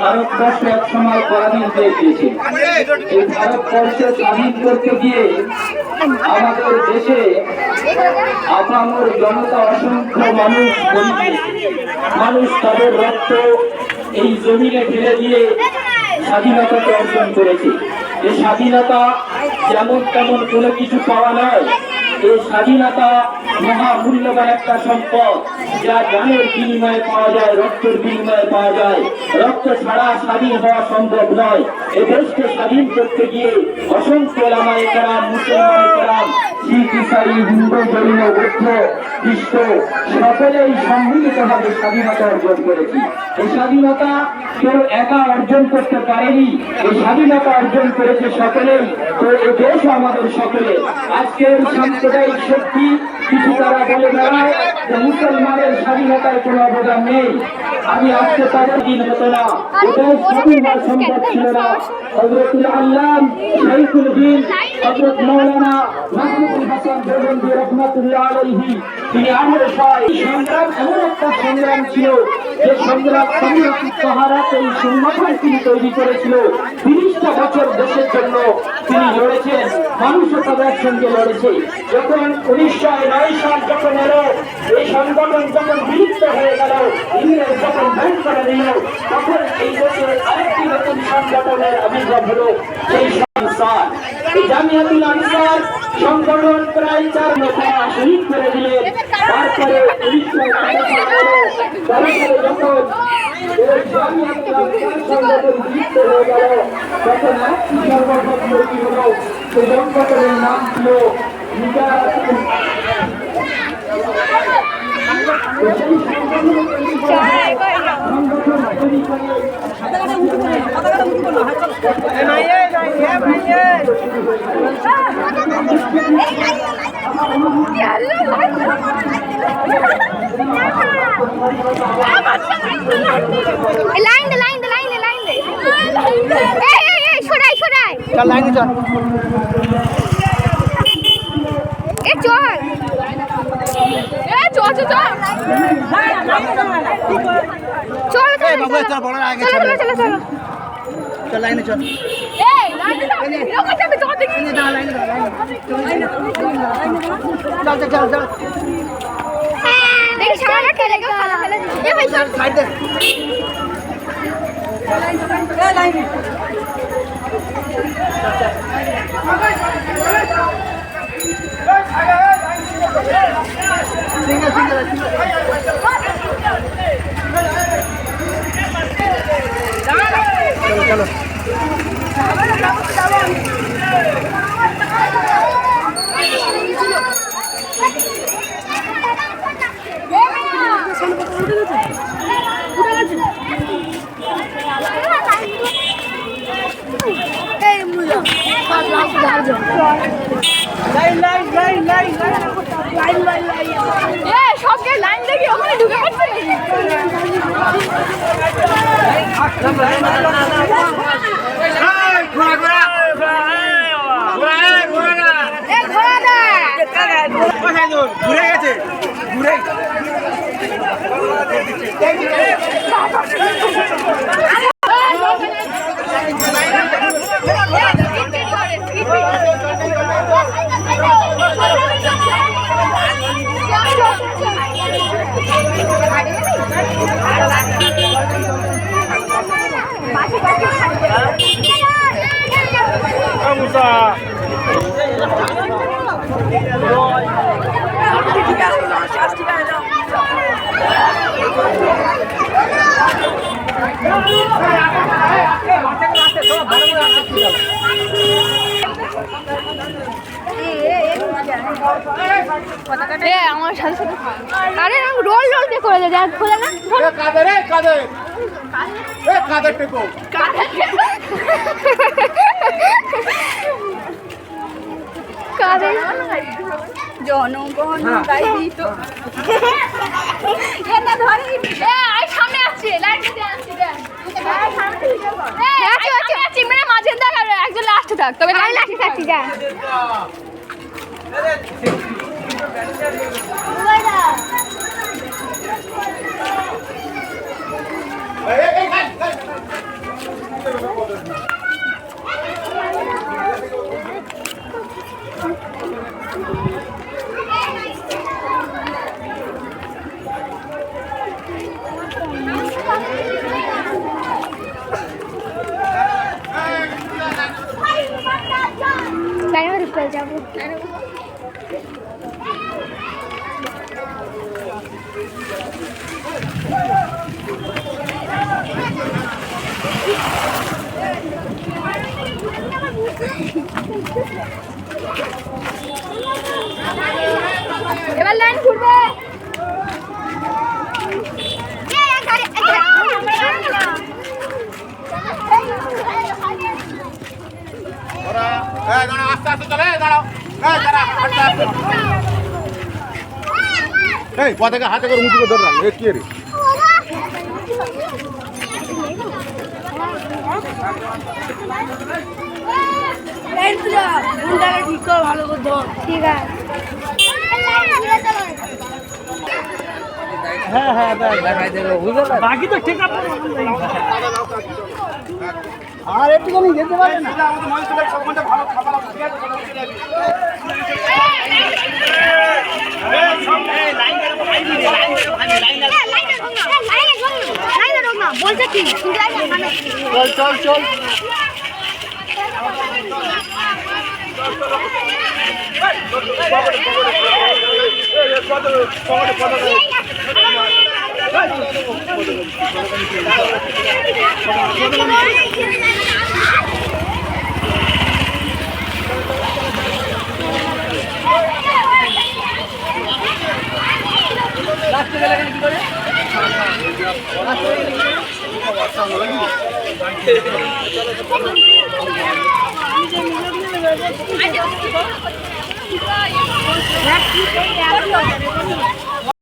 ভারতবর্ষ এক সময় পরাধীন হয়ে গিয়েছে। এই ভারতবর্ষে স্বাধীন করতে গিয়ে আমাদের দেশে আপামর জনতা অসংখ্য মানুষ তাদের রক্ত এই জমিনে ঢেলে দিয়ে স্বাধীনতাকে অর্জন করেছে। এই স্বাধীনতা যেমন তেমন কোনো কিছু পাওয়া নয়। এই স্বাধীনতা মহামূল্যবান একটা সম্পদ, যা জানের বিনিময়ে পাওয়া যায়, রক্তের বিনিময়ে পাওয়া যায়। রক্ত ছাড়া স্বাধীন হওয়া সম্ভব নয়। এই দেশকে স্বাধীন করতে গিয়ে অসংখ্য ওলামায়ে কেরাম, মুসলমান কেরাম, শিখ, ইসাই, হিন্দু, জৈন, বৌদ্ধ, খ্রিস্ট সকলেই সম্মিলিতভাবে স্বাধীনতা অর্জন করেছি। এই স্বাধীনতা কেউ একা অর্জন করতে পারেনি, এই স্বাধীনতা অর্জন করেছে সকলেই। তো এই দেশ আমাদের সকলে। আজকের সাম্প্রদায়িক শক্তি কিছু তারা বলে বেড়ায় যে মুসলমানের স্বাধীনতায় কোনো অবদান নেই। আমি আজকে তাদের দিন হতো না, এটাই স্বাধীন হওয়া সম্ভব ছিল না। হযরতুল আল্লাম শাইখুল দ্বীন হযরত মাওলানা মাহমুদুল হাসান দেওবন্দি রাহমাতুল্লাহ আলাইহি তিনি আমাদের সংগ্রাম এমন একটা সংগ্রাম ছিল যে সংগ্রাম পাহারাতে এই সংগঠন তিনি তৈরি করেছিল। ৩০টা বছর দেশের জন্য তিনি লড়েছেন, মানুষও তাদের সঙ্গে লড়েছে। যখন 1909 সাল যখন এলো, এই সংগঠন যখন বিলুপ্ত হয়ে গেল, ইংরেজ যখন ব্যান করে নিল, তখন এই দেশে আরেকটি নতুন সংগঠনের আবির্ভাব হলো, সেই আনসার। এই জামিয়াতুল আনসার সংগঠন প্রায় 4 নেতা শহীদ করে দিলেন। তারপরে 1913 যখন এই জামিয়াতুল আনসার সংগঠন বিলুপ্ত হয়ে গেল, তখন আরেকটি সংগঠন তৈরি হলো। সেই সংগঠনের নাম ছিল লাইনে চল চলো সবকে লাইন দেখি ওখানে ঢুকে পড়ছে ঘুরে গেছে ঘুরে আমার সাথে সাথে আরে রোল রোল কে করে দেয় খোলে না জনগণ সামনে আসছে মাঝে থাক আর একজন লাস্টে থাক, তবে লাস্টে থাকছি যা লাইনে ঢুকে যাবো এবার লাইন ঘুরবে আস্তে আস্তে চলে দাঁড়াও এই পতাকা হাতে করে উঁচু করে ধরলাম এ কি রে ঠিক আছে বাকি তো ঠিক আছে আর একটুখানি যেতে পারে না বলছে কি চল চল চল আচ্ছা